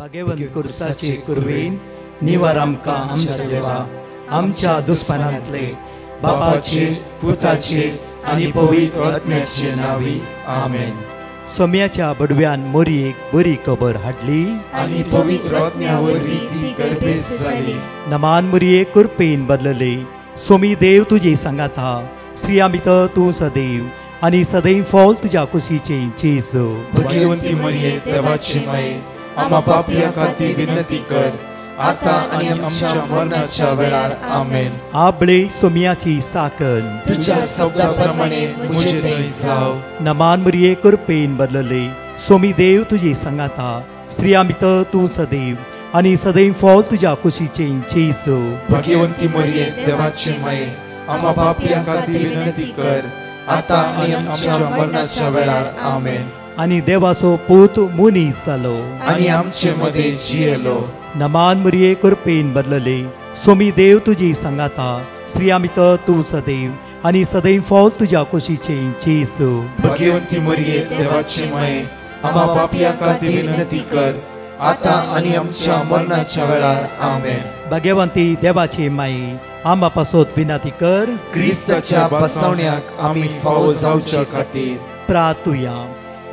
भगवंत कुर्साचे कुरवेन निवार आमकां आमच्या देवा आमच्या दुस्मनांतले बापाचे पुताचे आनी पवित्र आत्म्याचे नावी आमेन. सोम्याच्या बडव्यान मोरयेक बरी खबर हाडली आनी पवित्र आत्म्या वरवीं ती गर्भेस जाली. नमान मोरये कुरपेन बदलले. सोमी देव तुजे सांगात हा. स्त्रिया भितर तूं सदैव आनी सदैव फॉल तुज्या कुशीचे जेजू. भगवंती मरिये देवाची माये आम्हा पापियां खातीर विनंती कर आता आनी आमच्या मरणाच्या वेळार आमेन. आबळे सोम्याची साकन तुझ्या शब्दाप्रमाणे मुझे थंय जाव. नमान मोरये कुरपेन बदलले. सोमी देव तुजे सांगात हा. स्त्रिया भितर तूं सदैव आनी सदैव फॉल तुज्या कुशीचे जेजू. भगवंती मरिये देवाची माये आम्हा पापियां खातीर विनंती कर आता आनी आमच्या मरणाच्या वेळार आमेन. आनी देवाचो पूत मुनीस जालो आनी आमचे मदे जियेलो. नमान मोरये कुरपेन बदलले. सोमी देव तुजी सांगात हा. स्त्रिया भितर तूं सदैव आनी सदैव फॉल तुज्या कुशीचे जेजू. भगवंती मरिये देवाची माये आम्हा पापियां खातीर विनंती कर आता आनी आमच्या मरणाच्या वेळार आमेन. भगवंती देवाचे माये आम्हा पासत विनंती कर. क्रिस्ताच्या बसवण्याक आमी फावो जावच्या खातीर प्रार्थुया.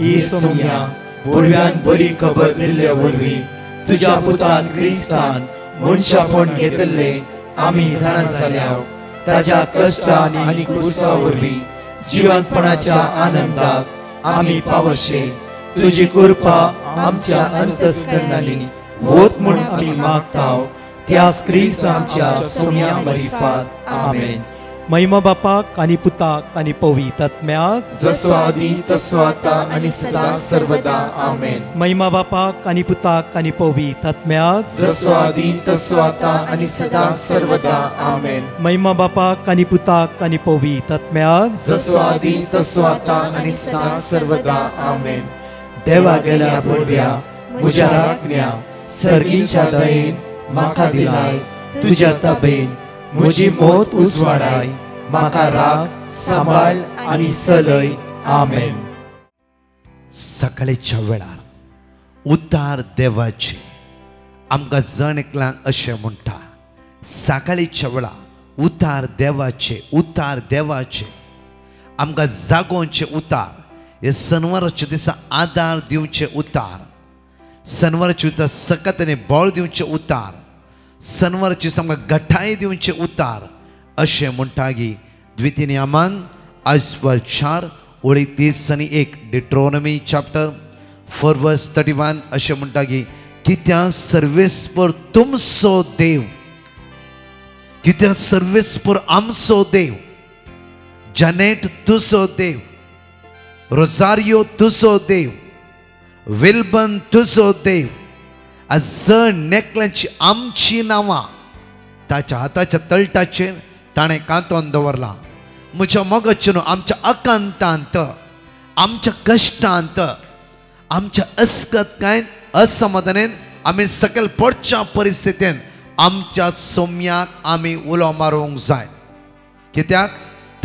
ही सोम्या बडव्यान बरी खबर दिल्ल्या वरवीं तुज्या पुतान क्रिस्तान मनशापण घेतले आमी जाणा जाल्या. ताज्या कश्टान आनी क्रुसा वरवीं जिवंतपणाच्या आनंदाक आमी पावशे. तुजी कृपा आमच्या अंतस्करणांनी वोत म्हूण आमी मागताव. त्याच क्रिस्त आमच्या सोम्या मरिफात आमेन. महिमा बापाक आनी पुताक आनी पवित्र आत्म्याक जसो आदी तसो आता आनी सदां सर्वदा आमेन. महिमा बापाक आनी पुताक आनी पवित्र आत्म्याक जसो आदी तसो आता आनी सदां सर्वदा आमेन. महिमा बापाक आनी पुताक आनी पवित्र आत्म्याक जसो आदी तसो आता आनी सदां सर्वदा आमेन. देवा गेल्या बडव्या म्हज्या राखण्या सर्गीच्या दयेन म्हाका दिलाय. तुज्या तबेन म्हजी मोत उजवाडाय. म्हाका राख सांबाळ आनी चलय. आमेन. सकाळच्या वेळार उतार देवाचे आमकां जण एकल्यांक अशें म्हणटा. सकाळच्या वेळार उतार देवाचे आमकां जागोवचे उतार. हे शनिवाराच्या दिसा आदार दिवचे उतार. शनिवाराच्या दिसा सकत बोळ दिवचे उतार. शनिवाराची आमकां घटाय दिवचे उतार अशें म्हणटा की द्वितीनियमान आयजवर 4:30-1 डिट्रोनॉमी चॅप्टर 4:31 अशें म्हणटा की कित्याक सर्वेस्पर तुमचो देव, कित्याक सर्वेस्पर आमचो देव, जनेट तुजो देव, रोजारियो तुजो देव, विल्बन तुजो देव, जण नेकल्यांची आमची नांवां ताच्या हाताच्या तळटाचेर ताणें कांतोन दवरला. म्हज्या मोगाचे न्हू, आमच्या अकांतांत, आमच्या कश्टांत, आमच्या अस्कतकायेन असमाधानेन आमी सकयल पडच्या परिस्थितीन आमच्या सोम्याक आमी उलो मारूंक जाय. कित्याक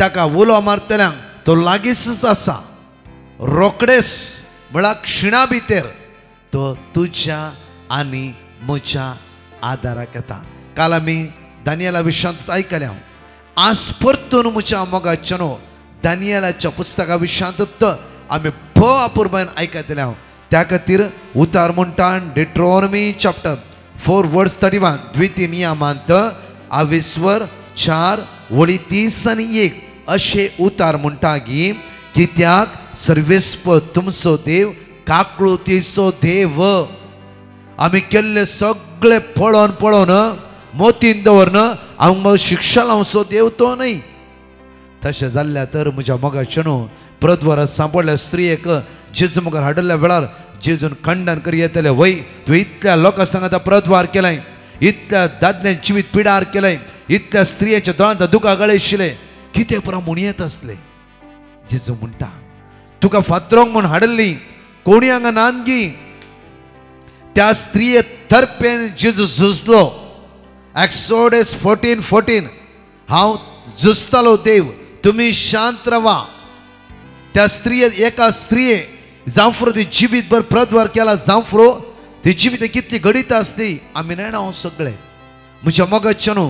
ताका उलो मारतल्यांक तो लागींच आसा. रोकडेच म्हळ्यार क्षिणा भितर तो तुज्या आनी म्हज्या आदाराक येता. काल आमी दानियेला विशयांत आयकल्या. आज परतून म्हज्या मोगाचे न्हू दानियेलाच्या पुस्तका विशयांत आमी भोव अपुरबायेन आयकतल्या. त्या खातीर उतार म्हणटा डिट्रोनॉमी चॅप्टर 4:31 द्वितीनियमांत 4:30-1 अशें उतार म्हणटा की कित्याक सर्वेस्पर तुमचो देव काकुळतीचो देव. आमी केल्ले सगळे पळोवन मोतीन दवरन हांव शिक्षा लावचो देव तो न्ही. तशें जाल्ल्या तर म्हज्या मोगाचे न्हू प्रद्वार सांपडल्या स्त्रियेक जेजू मुखार हाडल्या वेळार जेजून खंडन करी येतले. वय तुवें इतल्या लोकां सांगात प्रद्वार केलें, इतल्या दादल्यांची जिवीत पिडार केलें, इतल्या स्त्रियेच्या दोळांत दुकां गळयशिल्ले, कितें पुरो म्हूण येत आसले. जेजू म्हणटा तुका फातरोंक म्हूण हाडली कोणी हांगा नानगी. त्या स्त्रिये तर्फेन जेजू झुजलो. एक्सोडस 14:14 हांव झुजतालो देव, तुमी शांत रावा. त्या स्त्रिये एका स्त्रिये जावफ्रो ती जिवीतभर प्रद्वार केला. जावफ्रो ती जिवीत कितली गडीत आसली आमी नेणा हांव सगळे म्हज्या मोगाच्यानो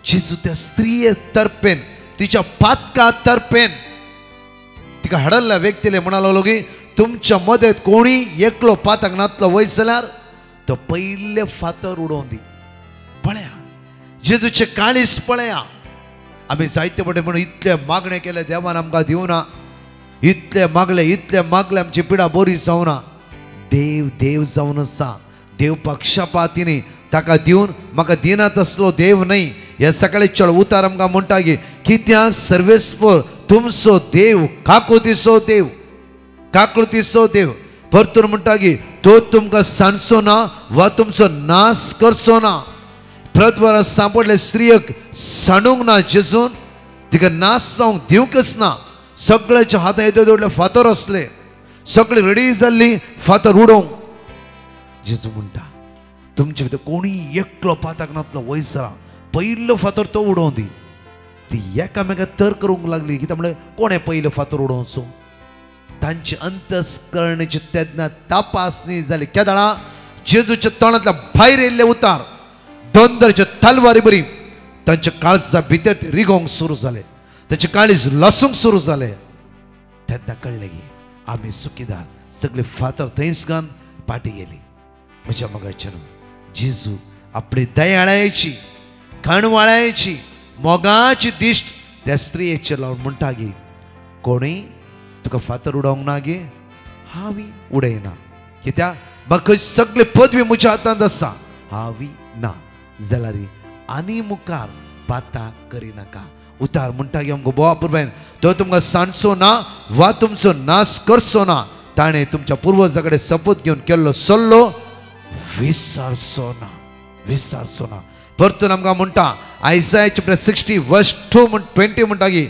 जेजू त्या स्त्रिये तर्फेन तिच्या पातका तर्फेन तिका हाडल्ल्या व्यक्तीले म्हणालो की तुमच्या मदेत कोणी एकलो पातक नातलो वयस जाल्यार तो पयले फातर उडोवन दी. पळया जेजूचे काळीस पळया. आमी जायते पटे म्हणून इतले मागणे केले देवान आमकां दिवना. इतले मागले आमची पिडा बरी जावना. देव देव जावन आसा. देव पक्षपाती न्ही. ताका दिवन म्हाका दिना तसलो देव न्ही. हे सकाळीच्या उतार आमकां म्हणटा की कित्याक सर्वेस्पर तुमचो देव काकुतीचो देव काकुतीचो देव परतून म्हणटा की तो तुमकां सांडचो ना वा तुमचो नाश करचो ना. प्रद्वारा सांपडले स्त्रियक सांडूंक ना जेजून तिका नाश जावंक दिवंकच ना. सगळ्याच्या हातां येदो दवरले फातर आसले. सगळी रेडी जाल्ली फातर उडोवंक. जेजू म्हणटा तुमचे भितर कोणी एकलो पातक नातलो वयस जाला पयलो फातर तो उडोवन दी. ती एकामेकाक तर्क करूंक लागली कित्याक म्हणल्यार कोणें पयलो फातर उडोवचो. तांची अंतस्करणाची तेन्ना तपासणी जाली. केदाळा जेजूच्या तोंडांतल्या भायर येयल्ले उतार दोंदराचे तलवारी बरी तांच्या काळजा भितर ते रिगोवंक सुरू जाले. ताचे काळीज लसूंक सुरू जाले. तेन्ना कळलें की आमी सुखीदार सगळे फातर थंयच घालन पाटी गेली. म्हज्या मोगाच्यानो जेजू आपली दयाळायेची कणवाळायेची मोगाची दिश्ट त्या स्त्रियेचेर लावन म्हणटा की कोणीय तुका फातर उडोवंक ना गे हांवी उडयना. कित्याक म्हाका सगळे पदवी म्हज्या हातांत आसा. हांवी ना जाल्यार आनी मुखार पाता करिनाका. उतार म्हणटा की आमकां बोवा पुरबायन तो तुमकां सांडचो ना वा तुमचो नाश करचो ना. ताणें तुमच्या पुर्वजां कडेन शपथ घेवन केल्लो सल्लो विसरचो ना. परतून आमकां म्हणटा आयसाया चॅप्टर 60 वर्स 20 म्हणटा की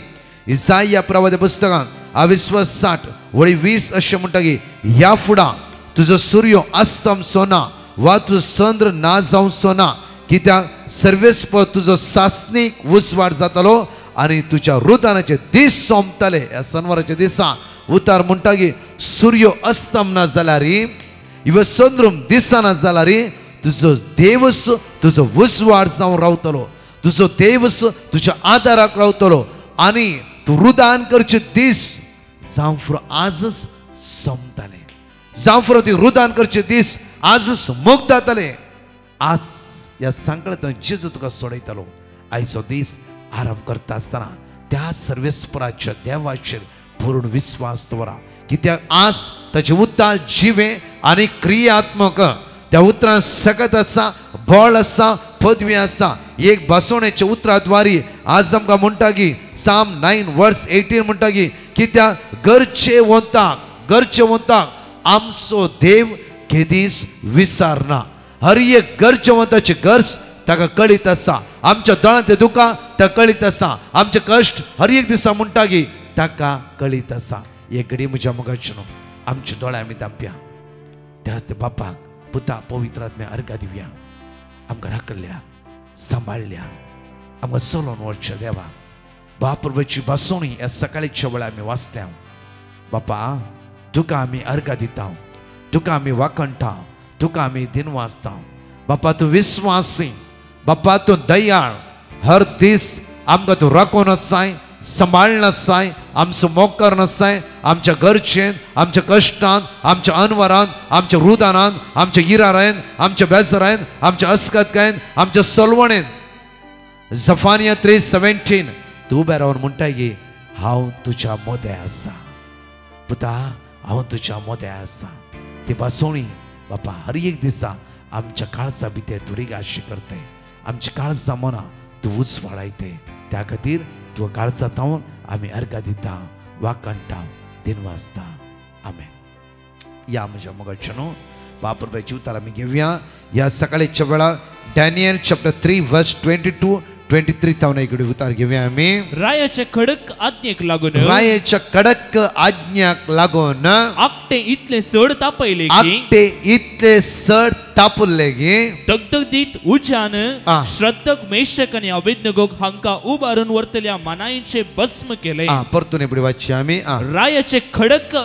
इसाया प्रवादी पुस्तकांत 28 वळी 20 अशें म्हणटा की ह्या फुडां तुजो सूर्य अस्तमचो ना वा तुजो चंद्र ना जावचो ना. कित्याक सर्वेस्पर तुजो सासनीक उसवाड जातलो आनी तुज्या रुदानाचे दीस सोंपतले. ह्या शनवाराच्या दिसा उतार म्हणटा की सूर्य अस्तम ना जाल्यार इव चंद्र दिसना जाल्यार तुजो देवस तुजो उसवाड जावन रावतलो. तुजो देवस तुज्या आदाराक रावतलो आनी तूं रुदान करचे दीस जावं आजच सोंपतले. जावं ती रुदान करचे दीस आजच मोग जातले. आज ह्या संकटांत जेजू तुका सोडयतलो. आयचो दीस आराम करता आसतना त्या सर्वेस्पराच्या देवाचेर पूर्ण विश्वास दवरा. कित्याक आज ताचे उतार जिवे आनी क्रियात्मक. त्या उतरां सकत आसा बळ आसा पदवी आसा. एक बसवण्याच्या उतराद्वारी आज आमकां म्हणटा की साम 9 वर्स 18 म्हणटा की कित्याक गरजेवंताक आमचो देव केदीस विसरना. हर एक गरजेवंताची गरज ताका कळीत आसा. आमच्या दोळांतले दुकां ताका कळीत आसा. आमचे कश्ट हर एक दिसा म्हणटा की ताका कळीत आसा. एक घडी म्हज्या मोगाच्यानो आमचे दोळे आमी धांपया. त्याच ते बापाक पुता पवित्र आत्म्या अर्घा दिवया. आमकां राखल्या सांबाळल्या आमकां चलोवन व्हरचें देवा. बापूरची बसवणी ह्या सकाळीच्या वेळार आमी वाचल्या. बापा तुका आमी अर्घा दिता. तुका आमी वाखणटा. तुका आमी दिन वाचता. बापा तूं विस्वासी. बापा तूं दयाळ. हर दीस आमकां तूं राखून आसाय सांबाळन आसाय. आमचो मोग आसाय. आमच्या गरजेन आमच्या कश्टांत आमच्या अनवरांत आमच्या रुदानांत आमच्या इरारांत आमच्या बेजारांत आमच्या अस्कतकायेंत आमच्या सलवणेंत. जफानिया 3:17 तूं उबें रावन म्हणटाय की हांव तुज्या मोदें आसा. पुता हांव तुज्या मोदें आसा. ती बसवणी बापा हर एक दिसा आमच्या काळजा भितर तूं रिगाशी करताय. आमची काळजा मना तूं उजवाडायते. त्या खातीर तुका काळजा तावन आमी अर्घा दिता वाखणटा दिन वाचता. आमेन. या म्हज्या मोगाच्यानो बापूरबायची उतार आमी घेवया. ह्या सकाळीच्या वेळार डॅनियल चॅप्टर 3 वर्स 22-23 तावन एक उतार घेवया आमी. रायाच्या कडक आज्ञेक लागून आकटे इतले चड तापयले की दगदगीत उज्यान श्रद्धक मेशक आनी अबेदनगोग हांकां उबारून व्हरतल्या मानायेचे भस्म केले. परतून एपडी वाचची आमी. रायाचे कडक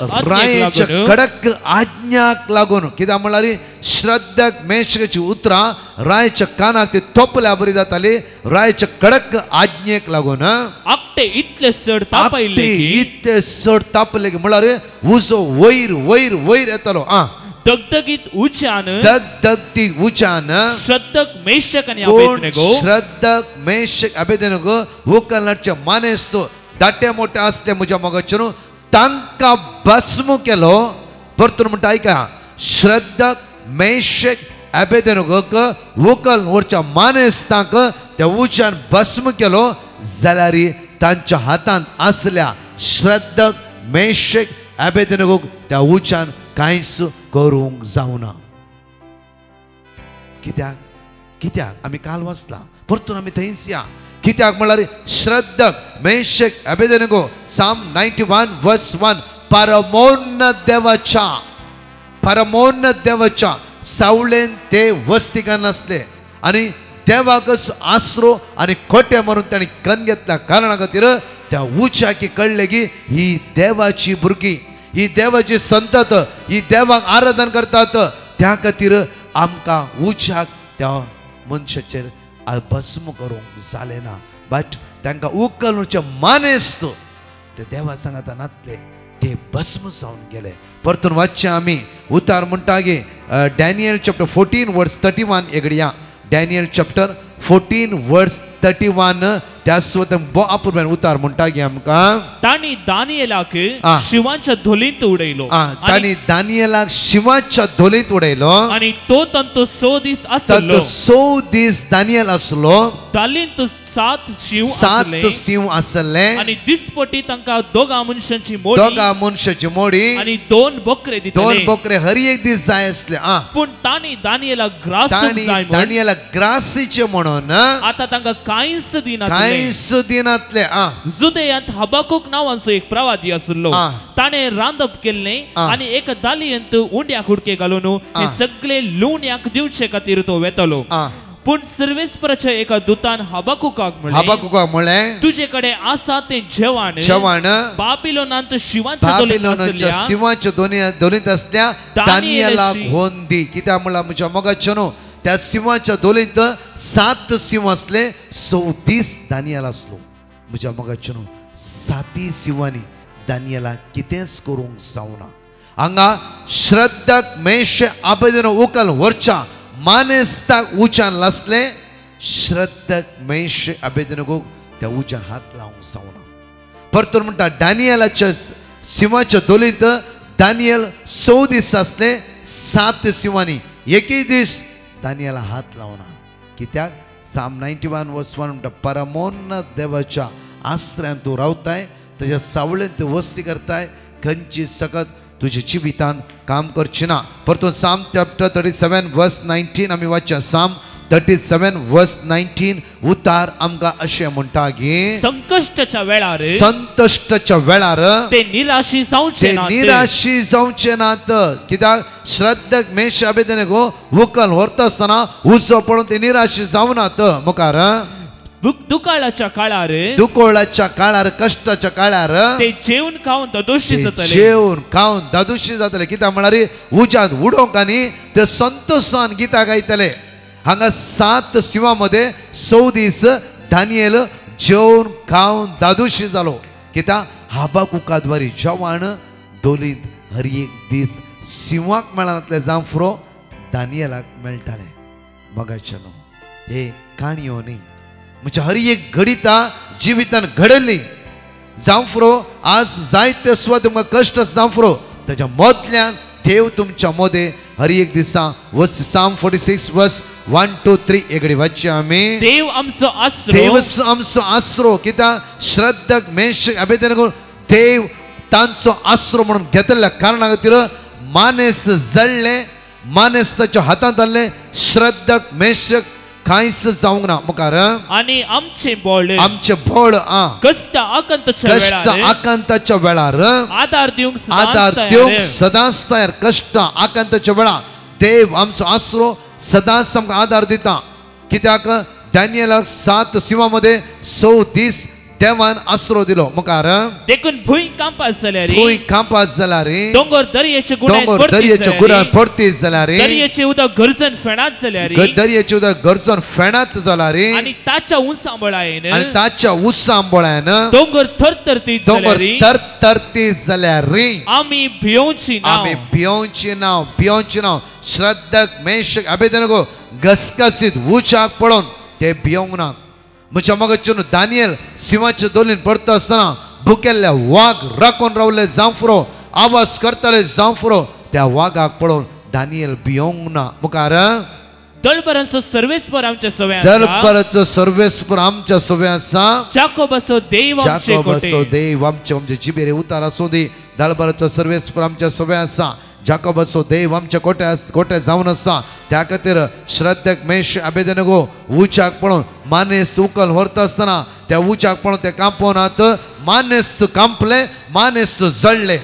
आज्ञाक लागून कित्याक म्हळ्यार श्रद्धक मेशकाची उतरां रायच्या कानाक ते तोपल्या बरी जाताली रायच्या कडक आज्ञेक लागून आकटे इतले चड तापयले की इतले चड तापले की म्हळ्यार उजो वयर वयर वयर येतालो दगदगीत उज्यान दगदगती उज्यान श्रद्धक मेशक आनी अबेदनेगो श्रद्धक मेशक अबेदनेगो वकलनाचे मानेस्तो दाटे मोठे असले म्हज्या मोगाचेर तांकां भस्म केलो परतून म्हणटा ऐका श्रद्धक मेशक अबेदनेगोक वकल वरच्या मानेस्तांक त्या उज्यान भस्म केलो जाल्यार तांच्या हातांत असल्या श्रद्धक मेशक अबेदनेगोक त्या उज्यान कांयच करूंक जावना कित्याक कित्याक आमी काल वाचला परतून आमी थंयच या कित्याक म्हळ्यार श्रद्धक मेशक अबेदनेगो साम 91 वर्स 1 परमोन्नत देवाच्या सावळेन ते वस्तिकान नासले आनी देवाकच आसरो आनी खोटे मारून तांणी कन घेतल्या कारणा खातीर त्या उज्याकी कळले की ही देवाची भुरगीं ही देवाची संतत ही देवाक आराधन करतात त्या खातीर आमकां उज्याक त्या मनशाचेर भस्म करूंक जालें ना बट तांकां उखलूचे मानेस्त ते देवा सांगाता नातले ते भस्म जावन गेले परतून वाचचे आमी उतार म्हणटा गे डॅनियल चॅप्टर 14 वर्स 31 एगडिया डॅनियल चॅप्टर 14 वर्स 31 त्या स्वतः बो अपूर्वेन उतार म्हणटा गे आमकां ताणी दानियेलाक शिवाच्या धोलींत उडयलो ताणी दानियेलाक शिवाच्या धोलींत उडयलो आनी तो तंतो 100 दीस आसलो 100 दीस दानियल आसलो दालींत 7 शिव आसले आनी दिसपटी तांकां दोगा मनशांची मोडी आनी 2 बोकरे दितले 2 बोकरे हर एक दीस जाय असले पूण ताणी दानियेलाक ग्रासीचे म्हणून आता तांकां कांयच दिनातले जुदेयांत हबाकूक नांवाचो एक प्रवादी आसलो ताणे रांदप केल्लें आनी एक दालयेंत उंड्या कुडके घालून हे सगळे लुण्याक दिवचे खातीर तो वेतलो पूण सर्वेस्पराच्या एका दूतान हबाकुकाक म्हणलें तुजे कडेन आसा तें जेवण बाबिलोनांत शिवाच्या दोनींत असल्या दानियेलाक व्होन दी कित्याक म्हणल्यार म्हज्या मोगाचें न्हू त्या सिंहाच्या दोलींत 7 सिंह असले 34 दानियल आसलो म्हज्या मोगाचें न्हू 7 सिंहांनी दानियेलाक कितेंच करूंक जावना हांगा श्रद्धक मेशक अबेदनेगो उखल वरच्या मानेस्ताक उज्यान लासले श्रद्धक मेशक अबेदनेगो त्या उज्यान हात लावंक जावना परतून म्हणटा दानियेलाच्या सिंहाच्या दोलींत दानियल 100 दीस आसले 7 सिंहांनी एकय दीस दानियेला हात लावना कित्याक साम 91 वर्स 1 म्हणटा परमोन्नत देवाच्या आश्रयान तूं रावताय ताच्या सावळेन तूं वस्ती करताय खंयची सकत तुज्या जिवितान काम करची ना परतून साम चॅप्टर 37 वर्स 19 आमी वाचया साम 37 वर्स 19 उतार आमकां अशें म्हणटा की संकश्टाच्या वेळार ते निराशी जावचे नात कित्याक श्रद्धक मेशक अबेदनेगो उखल व्हरता आसतना उजो पळोवन ते निराशी जावनात मुखार दुकाळाच्या काळार कष्टाच्या काळार ते जेवण खावन दादुशी जातले कित्याक म्हळ्यार उज्यांत उडोवंक आनी ते संतोषान गितां गायतले हांगा 7 सिंहांमध्ये 100 दीस दानियल जेवण खावन दादुशी जालो कित्याक हबाकुकाद्वारी जेवण दोलींत हर एक दीस सिंहाक मेळनातले जांफरो दानियेलाक मेळटाले मोगाचें न्हू हे काणयो न्ही म्हणजे हर एक घडिता जिवितान घडली जांफरो आज जायते सुद्दां तुमकां कश्ट जांफरो ताच्या मदल्यान देव तुमच्या मोदे हर एक दिसा वर्स साम 46 वर्स 1 2 3 एगडी वाचचे आमी देव आमचो आसरो कित्याक श्रद्धक मेशक अबेदनेगो देव तांचो आसरो म्हणून घेतल्या कारणा खातीर मानेस जळ्ळे मानेस ताच्या हातांत आसले श्रद्धक मेशक कांयच जावंक ना मुखार आनी आमचे बोळ कष्ट आकांताच्या वेळार आदार दिवंक सदांच तयार कष्ट आकांताच्या वेळार देव आमचो आसरो सदांच आमकां आदार दिता कित्याक दानियेलाक 7 सिंहांमध्ये 100 दीस देवान आसरो दिलो मुखार देखून भुंय कांपास जाल्यार भुंय कांपास जाल्यार दोंगर दर्याचे गुरान परतीस जाल्यार दर्याचे उदक गरजन फेणात जाल्यार दर्याचे उदक गरजन फेणात जाल्यार आणि ताच्या उंचा आंबोळ्यान दोंगर थरथरतीत जाल्यार आमी भियोंची नाव श्रद्धक मेशक अबेदनेगो घसघसीत उचाक पडून ते भियोंक ना म्हज्या मगचून दानियल सिंहाच्या दोलीन पडता आसतना भुकेल्ल्या वाघ राखून रावले जांफरो आवाज करताले जांफरो त्या वाघाक पळोवन दानियल भियोंक ना मुखार दळबरांचो सर्वेस्पर आमच्या सव्या दळबराचो सर्वेस्पर आमच्या सव्या आसा जाकोबाचो देव आमच्या जिबेरे उतार आसूं दी दळबराचो सर्वेस्पर आमच्या सव्या आसा जाकोबाचो देव आमच्या कोटे जावन आसा त्या खातीर श्रद्धेक मेश अबेदनेगो उचाक पळोवन मानेस्त उखल व्हरता आसतना त्या उचाक पळोवन ते कांपोनात मानेस्त कांपले मानेस्त जळले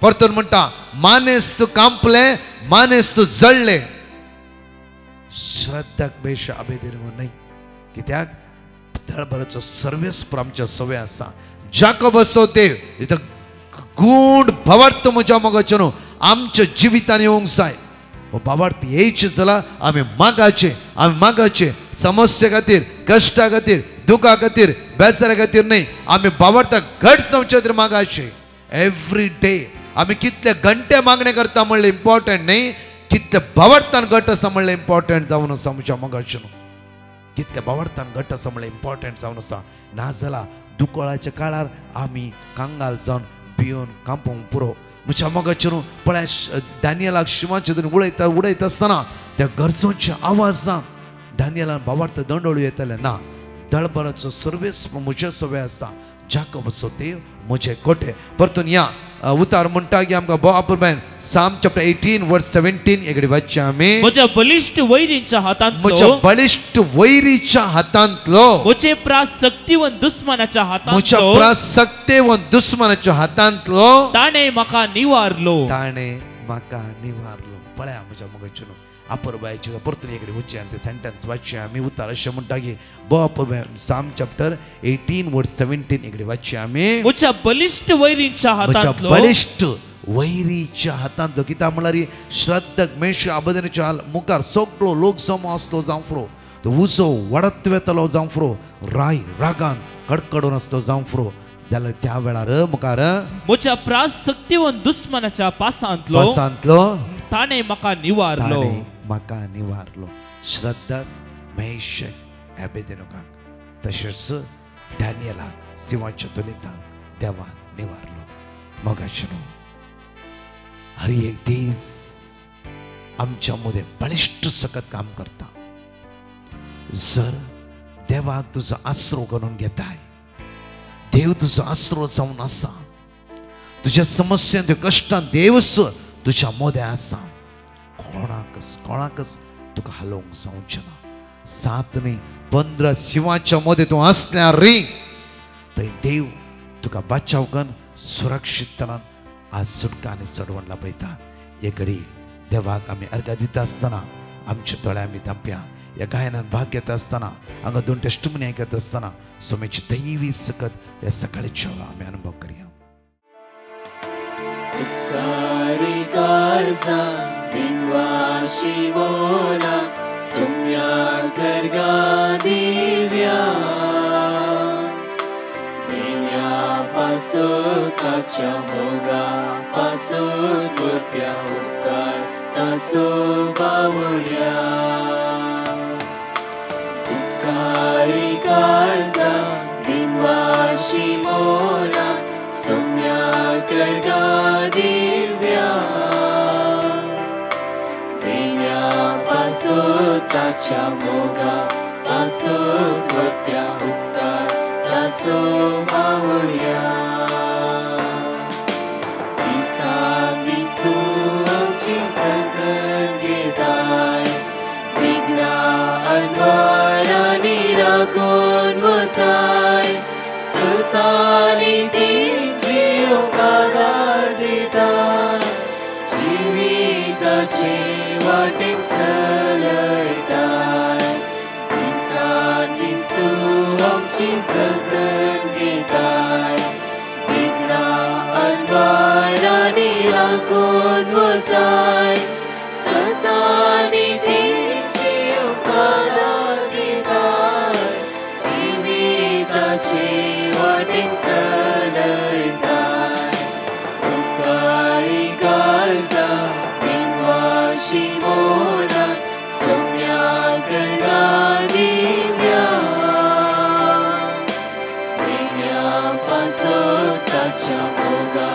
परतून म्हणटा मानेस्त कांपले मानेस्त जळले श्रद्धेक मेश अबेदनेगो नाही कित्याक दळबराचो सर्वेस्पर आमच्या सव्या आसा जाकोबाचो देव इथं गूढ भावार्थ म्हज्या मोगाचें आमच्या जिवितान येवंक जाय भावार्थ येयचे जाल्यार आमी मागाचे समस्ये खातीर कश्टा खातीर दुखा खातीर बेजारा खातीर न्ही आमी भावार्थाक घट जावचे खातीर मागाचे एवरी डे आमी कितले घंटे मागणे करता म्हणलें इम्पॉर्टंट न्ही कितले भावार्थान घट आसा म्हणलें इम्पॉर्टंट जावन आसा म्हज्या मोगाचें कितले भावार्थान घट आसा म्हणलें इम्पॉर्टंट जावन आसा नाजाल्यार दुकोळाच्या काळार आमी कांगाल जावन भियोन कांपोवंक पुरो म्हज्या मोगाचेर पळय दानियलाक शिवाचे उडयता आसतना त्या गरजोंच्या आवाजान दानियलान भावार्थ दंडोळू येतले ना दळबराचो सर्वेस्पर म्हज्या सव्या आसा जाकोबाचो देव म्हजे कोटे परतून या उतार म्हणटा की आमकां बोआपुरबान साम चॅप्टर 18 वर्स 17 एकडे वाचचे आमी म्हज्या बलिश्ट वैरीच्या हातांतलो म्हजे प्रास सक्तिवन दुस्मनाच्या हातांतलो ताणे म्हाका निवारलो पळया म्हज्या मोगाचेर अपुरबायचे परतून एकडे वचचे आनी ते सेंटेन्स वाचचे आमी उतार अशें म्हणटा की बोआपुरबान साम चॅप्टर 18 वर्स 17 एकडे वाचचे आमी म्हज्या बलिश्ट वैरीच्या हातांतलो कित्याक म्हळ्यार श्रद्धक मेश अबेदनेच्या मुखार सगळो लोक जमो आसलो जांफरो तो उजो वडत वेतलो जांफरो रागान कडकडून आसलो जांफरो जाल्यार त्या वेळार मुखार म्हज्या प्रास सक्तिवन दुस्मनाच्या पासांतलो ताणे म्हाका निवारलो श्रद्धक मेश अबेदनेगाक तशेंच दानियलाक सिंहाच्या दोलींतान देवान निवारलो मोगाचेर हर एक दीस आमच्या मध्ये बलिष्ठ सकत काम करता जर देवाक तुजो आसरो करून घेताय देव तुजो आसरो जावन आसा तुज्या समस्यांत कश्टांत देवच तुज्या मोदें आसा कोणाकच तुका हालोवंक जावचें ना 7 न्ही 15 सिंहाच्या मोदें तूं आसल्यार री थंय देव तुका बचाव करून सुरक्षितपणान आज सुटका आनी चडवण लाभयता हे घडी देवाक आमी अर्घ दिता आसतना आमच्या दोळ्या आमी धांप्या ह्या गायनान भाग घेता आसतना हांगा 2 टेस्टिमनी आयकत आसतना सोमेची दैवी सकत ह्या सकाळच्या आमी अनुभव करया Pasokaच्या मोगा पासोत वरत्या उपकार तासो बावड्या उपकारी काळजा दिनवाशी मोला सोम्या करगा दिव्या देण्या पासोताच्या मोगा पासोत वरत्या उपकार तासो बावड्या Konvertai Sultani Tijio Kadar Ditai Jivitache Vatin Salaitai Isa Kistu Amchi दिताय Satani तेंची उपादां दिताय जिविताचे वाटेन चलयताय उपकारी काळजा दिनवाशी मोना सोम्याक दिव्या ताच्या मोगा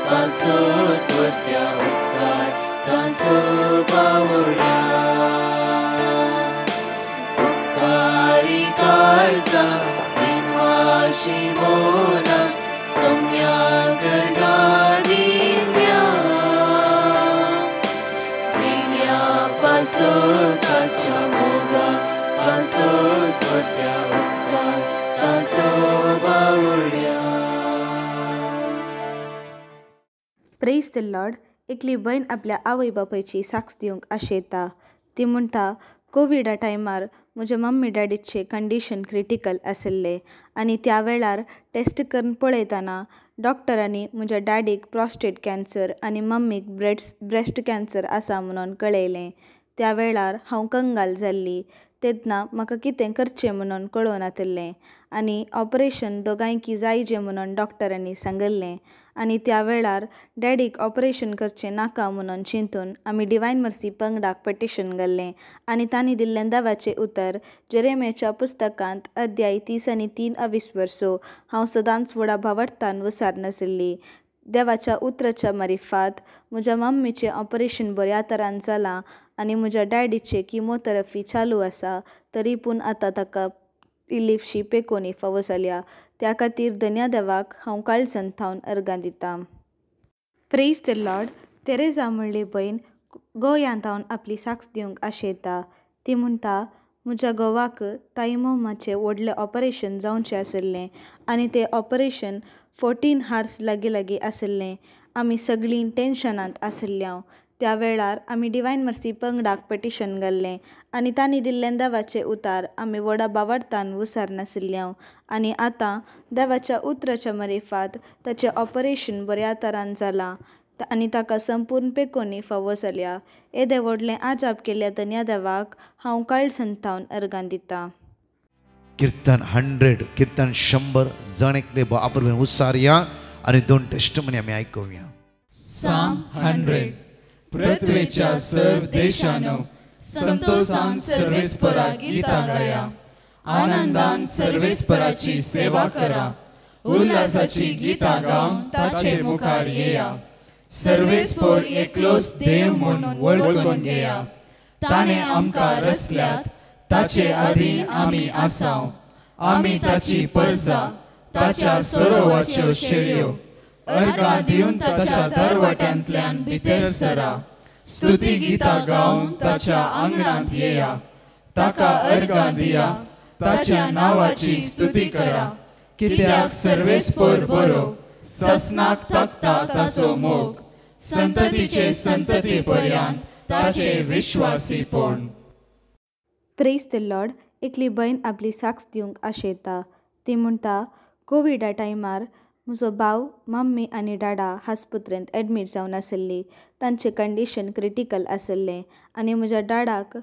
पासोत वत्या उपकार तांचो पावोळ्या उपकारी काळजा दिनवाशी मोना सोम्याक दिव्या पेण्या पासोत ताच्या मोगा पासोत वत्या उपकार तांचो पावोळ्या. Praise the Lord. एकली बहीण आपल्या आवय बापायची साक्ष दिवंक आशेता. ती म्हणटा कोविडा टायमार म्हज्या मम्मी डॅडीचे कंडिशन क्रिटिकल आशिल्ले आनी त्या वेळार टेस्ट करून पळयतना डॉक्टरांनी म्हज्या डॅडीक प्रॉस्टेट कॅन्सर आनी मम्मीक ब्रेस्ट कॅन्सर आसा म्हणून कळयलें. त्या वेळार हांव कंगाल जाल्ली. तेन्ना म्हाका कितें करचें म्हणून कळोनातलें आनी ऑपरेशन दोगांयकी जायचें म्हणून डॉक्टरांनी सांगल्लें. आनी त्या वेळार डॅडीक ऑपरेशन करचें नाका म्हणून चिंतून आमी डिवायन मर्सी पंगडाक पटिशन घाल्लें आनी तांणी दिल्लें देवाचें उतर जेरेमियाच्या पुस्तकांत अध्याय 30 आनी 23 वर्सो हांव सदांच व्हडा भावार्थान विसरनाशिल्ली. देवाच्या उतराच्या मारिफात म्हज्या मम्मीचें ऑपरेशन बऱ्या तरान जालां आनी म्हज्या डॅडीचे किमोथेरपी चालू आसा, तरी पूण आतां ताका इल्लीशी पेकोनी फावो जाल्या. त्या खातीर धन्य देवाक हांव काळजांत अर्गां दितां. Praise the Lord. तेरेजा म्हणली बहीण गोंयांत आपली साक्ष दिवंक आशेता. ती म्हणटा म्हज्या घोवाक तायमोमाचें व्हडलें ऑपरेशन जावचें आशिल्लें आनी तें ऑपरेशन 14 hours लागीं आशिल्लें. आमी सगळीं टेन्शनांत आशिल्ल्या. त्या वेळार आमी डिवायन मर्सी पंगडाक पटिशन घाल्लें आनी तांणी दिल्लें देवाचें उतार आमी व्हडा भावार्थान विसरनाशिल्ल्या. आनी आतां देवाच्या उतराच्या मारिफात ताचें ऑपरेशन बऱ्या तरान जालां आनी ताका संपूर्ण पेकोनी फावो जाल्या. येदें व्हडलें आजाप केल्या धन्य देवाक हांव काळजांत अर्गां दितां. कीर्तन 100 कीर्तन 100 जण एकले बाबरवेन उसारया आनी 2 टेस्टमनी आमी आयकुया. Psalm 100. पृथ्वीच्या सर्व देशांनो संतोषान सर्वेस्परा गीतां गाया. आनंदान सर्वेस्पराची सेवा करा. उल्हासाची गीतां गावन ताचे मुखार येया. सर्वेस्पर एकलोच देव म्हणून वळखून घेया. ताणे आमकां रचल्यात, ताचे अधीन आमी आसाव. आमी ताची परजा, ताच्या सरोवराच्यो शेळयो. अर्गां दिवन ताच्या दरवट्यांतल्यान भितर सरा. स्तुती गितां गावन ताच्या आंगणांत येया. ताका अर्गां दिया, ताच्या नांवाची स्तुती करा. कित्याक सर्वेस्पर बरो, ससनाक तकता ताचो मोग. संततीचे संतती पर्यंत ताचे विश्वासीपण. Praise the Lord. एकली बहीण आपली साक्ष दिवंक आशेता. ती म्हणटा कोविडा टायमार म्हजो भाव, मम्मी आनी डाडा हॉस्पिटलांत एडमीट जावन आशिल्ली. तांचें कंडिशन क्रिटिकल आशिल्लें आनी म्हज्या डाडाक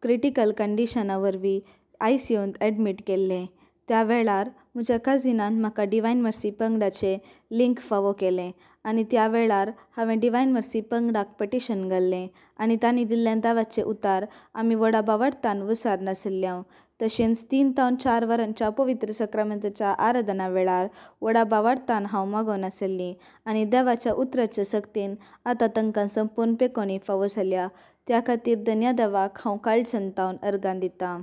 क्रिटिकल कंडिशना वरवीं ICUंत एडमीट केल्लें. त्या वेळार म्हज्या कजिनान म्हाका डिवायन मर्सी पंगडाचें लिंक फावो केलें आनी त्या वेळार हांवें डिवायन मर्सी पंगडाक पटिशन घाल्लें आनी तांणी दिल्लें देवाचें उतार आमी व्हडा भावार्थान विसरनाशिल्ल्या. तशेंच 3 ते 4 वरांच्या पवित्र सक्रामेंताच्या आराधना वेळार व्हडा भावार्थान हांव मागोवन आशिल्लीं आनी देवाच्या उतराच्या सक्तीन आतां तांकां संपूर्ण पेकोनी फावो जाल्या. त्या खातीर धन्य देवाक हांव काळजांत अर्गां दितां.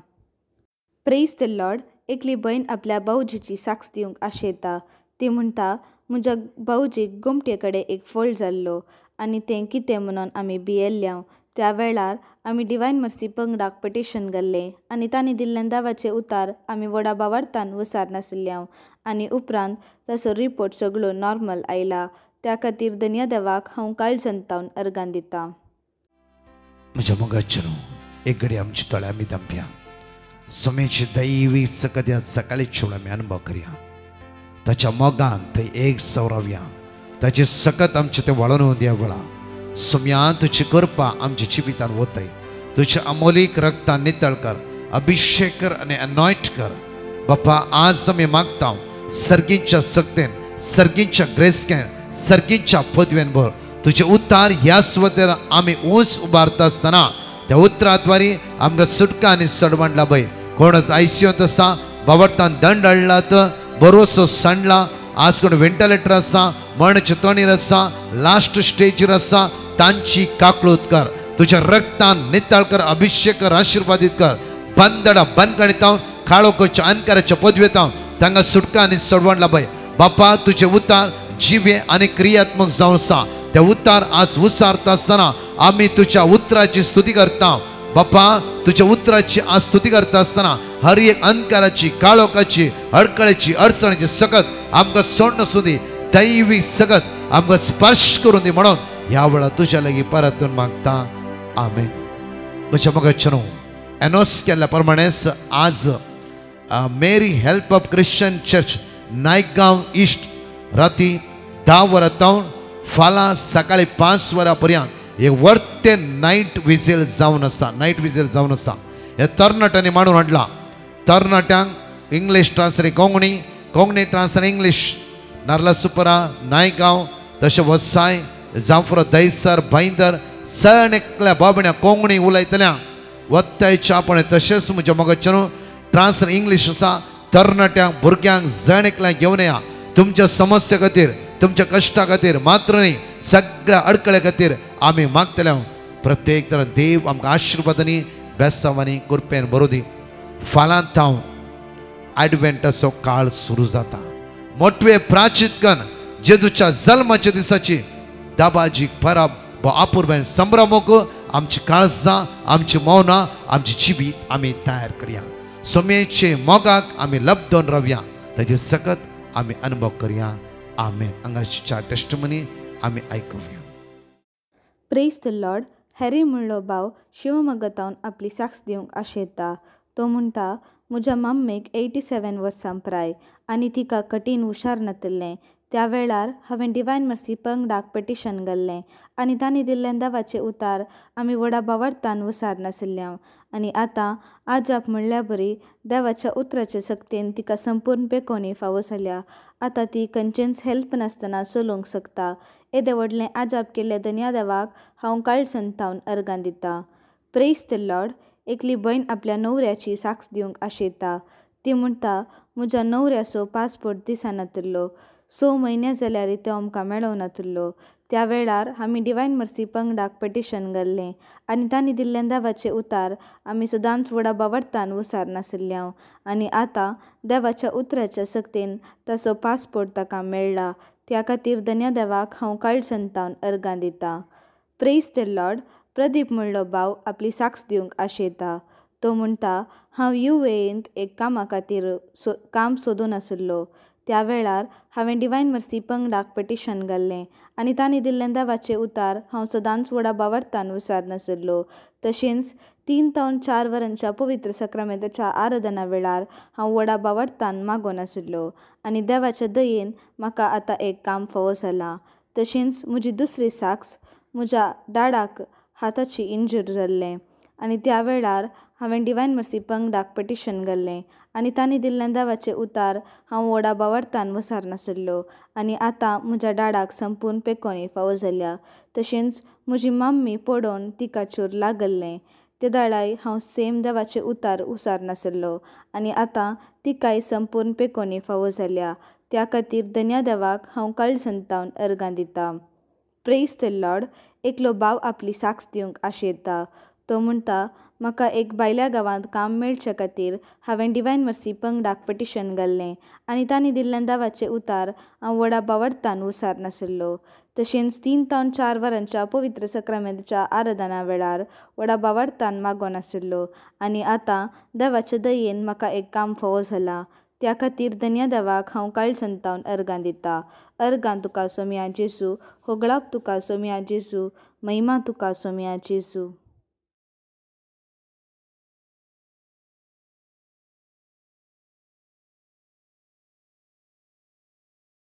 Praise the Lord. एकली बहीण आपल्या भाऊजीची साक्ष दिवंक आशेता. ती म्हणटा म्हज्या भाऊजीक घुमटे कडेन एक फोल्ड जाल्लो आनी तें कितें म्हणून आमी भियेल्ल्या. त्या वेळार आमी डिवायन मर्सी पंगडाक पटिशन घाल्लें आनी तांणी दिल्लें देवाचें उतार आमी व्हडा भावार्थान विसरनाशिल्ल्या आनी उपरांत ताचो रिपोर्ट सगळो नॉर्मल आयला. त्या खातीर धन्य देवाक हांव काळजांत अर्गां दितां. म्हज्या मोगाचेर एक घडी आमच्या तळे आमी दांपया. सोमेची दैवी सकद्या सकाळी चोळ आमी अनुभव करया. ताच्या मोगान थंय एक सौरव्या ताचे सकत आमचे ते वळोवन दिया गोळा. सोम्या तुझी कृपा आमच्या जिवितान वताय तुझ्या अमोलीक रक्तान नितळ कर अभिषेक कर आणि अनॉइंट कर बाप्पा आज आम्ही मागता सर्गींच्या सक्तेन सर्गींच्या ग्रेसकेन सर्गींच्या पदवेन भर तुझे उतार ह्या स्वतेर आम्ही ऊस उबारता असताना त्या उतराद्वारे आमकां सुटका आनी सडवण लाभय कोणच आयसीयूत आसा बावटान दंड हाडलात बरोसो सांडला आज कोण व्हेंटिलेटर आसा मरणाचे तोणीर आसा लास्ट स्टेजीर आसा तांची काकळूत कर तुझ्या रक्तान नितळ कर अभिषेक कर आशीर्वादित कर बंदडा बनकणितावन काळोखच्या अंधकाराच्या पदवेतावन तांकां सुटका आनी सडवण लाभय बापा तुझे उतार जिवे आनी क्रियात्मक जावन आसा त्या उतार आज उसारता आसतना आम्ही तुझ्या उतराची स्तुती करता बापा तुझ्या उतराची आज स्तुती करता आसतना हर एक अंधकाराची काळोखाची अडकळेची अडचणीची सकत आमकां सोडून सुदी दैवीक सकत आमकां स्पर्श करून दी म्हणून ह्या वेळा तुझ्या लागीं परतून मागता आमेन. म्हज्या मगचनो एनोस केल्ल्या प्रमाणेच आज Mary help of Christian church Naigaon east राती 10 वरां फाल्यां सकाळी 5 वरां पर्यंत एक वर्ते नाईट विजील जावन आसा हे तरणाट्यांनी मांडून हाडला. तरणाट्यांक English translate Konkani translate English नार्ला सुपरा नायगांव तशें वसाय जांफ्रो दैसर भाईंदर सगळ्या बाबण्या कोंकणी उलयतल्यांक वत्तायच्या आपण तशेंच म्हज्या मगचनो ट्रान्सलेट इंग्लीश आसा तरणाट्यांक भुरग्यांक जण एकल्याक घेवन या तुमच्या समस्या खातीर तुमच्या कष्टा खातीर मात्र न्ही सगळ्या अडकळे खातीर आमी मागतले प्रत्येक तरां देव आमकां आशिर्वादांनी बेसांवांनी कृपेन बरो दी. फाल्यां थावन एडवेंटाचो काळ सुरू जाता. मोठवे प्राचीत कन जेजूच्या जल्माच्या दिसाची दाबाजी परब अपूर्वेन संभ्रमूक आमची काळजां आमची मौनां आमची जिवीत आमी तयार करया. सोमेचे मोगाक आमी लबदोन रावया ताजे सकत आमी अनुभव करया. आमेन. हांगाची 4 टेस्टमनी आमी आयकुया. Praise the lord. हॅरी म्हणलो भाव शिवमोगातावन आपली साक्ष दिवंक आशेता. तो म्हणटा म्हज्या मम्मीक 87 वर्सां प्राय आनी तिका कठीण हुशार नातिल्लें. त्या वेळार हांवें डिवायन मर्सी पंगडाक पेटिशन घाल्लें आनी तांणी दिल्लें देवाचें उतार आमी व्हडा बावरतान विसार नाशिल्ल्या. आनी आतां आजाप म्हणल्या बरी देवाच्या उतराचे सक्तेन तिका संपूर्ण पेकोनी फावो जाल्या. आतां ती खंयचेंच हेल्प नासतना चलोवंक शकता. येदे व्हडलें आजाप केल्ले धन्या देवाक हांव काळसंतावन अर्गां दिता. Praise the Lord. एकली भयण आपल्या न्हवऱ्याची साक्ष दिवंक आशेता. ती म्हणटा म्हज्या न्हवऱ्याचो पासपोर्ट दिसनातिल्लो. 6 म्हयने जाल्यार तो आमकां मेळों नातिल्लो. त्या वेळार आमी डिवायन मर्सी पंगडाक पेटिशन घाल्लें आनी तांणी दिल्लें देवाचें उतार आमी सदांच व्हडा बावरतान विसार नाशिल्ल्या. आनी आतां देवाच्या उतराच्या सक्तेन ताचो पासपोर्ट ताका मेळ्ळा. त्या खातीर धन्या देवाक हांव काळसंतावन अर्गां दिता. Praise the Lord. प्रदीप म्हणलो भाव आपली साक्ष दिवंक आशेता. तो म्हणटा हांव UAEंत एक कामा खातीर काम सोदून आशिल्लो. त्या वेळार हांवें डिवायन मर्सी पंगडाक पेटिशन घाल्लें आनी तांणी दिल्लें देवाचें उतार हांव सदांच व्हडा बावरतान विसार नाशिल्लो. तशेंच 3 ते 4 वरांच्या पवित्र सक्रामेंताच्या आराधना वेळार हांव व्हडा बावरतान मागो नाशिल्लो. आनी देवाच्या दयेन म्हाका आतां एक काम फावो जालां. तशेंच म्हजी दुसरी साक्ष म्हज्या डाडाक हाताची इंजरी जाल्लें आनी त्या वेळार हांवें डिवायन मर्सी पंगडाक पेटिशन घाल्लें आनी तांणी दिल्लें देवाचें उतार हांव व्हडा बावरतान विसार नाशिल्लो. आनी आतां म्हज्या डाडाक संपूर्ण पेकोनी फावो जाल्या. तशेंच म्हजी मम्मी पडोवन तिका चूर लागल्लें. ते दाळाय हांव सेम देवाचें उतार विसार नाशिल्लो आनी आतां तिकाय संपूर्ण पेकोनी फावो जाल्या. त्या खातीर धन्या देवाक हांव काळसंतावन अर्गां दिता. Praise the Lord. एकलो भाव आपली साक्ष दिवंक आशेता. तो म्हणटा म्हाका एक भायल्या गांवांत काम मेळचे खातीर हांवें डिवायन मर्सी पंगडाक पेटिशन घाल्लें आनी तांणी दिल्लें देवाचें उतार हांव व्हडा बावरतान विसार नाशिल्लो. तशेंच 3 ते 4 वरांच्या पवित्र सक्रामेंताच्या आराधना वेळार व्हडा बावरतान मागो नाशिल्लो. आनी आतां देवाच्या दयेन म्हाका एक काम फावो जालां. त्या खातीर धन्या देवाक हांव काळसंतावन अर्गां दिता. अर्गां तुका सोम्या जेजू. होगळाप तुका सोम्या जेजू. महिमा तुका सोम्या जेजू.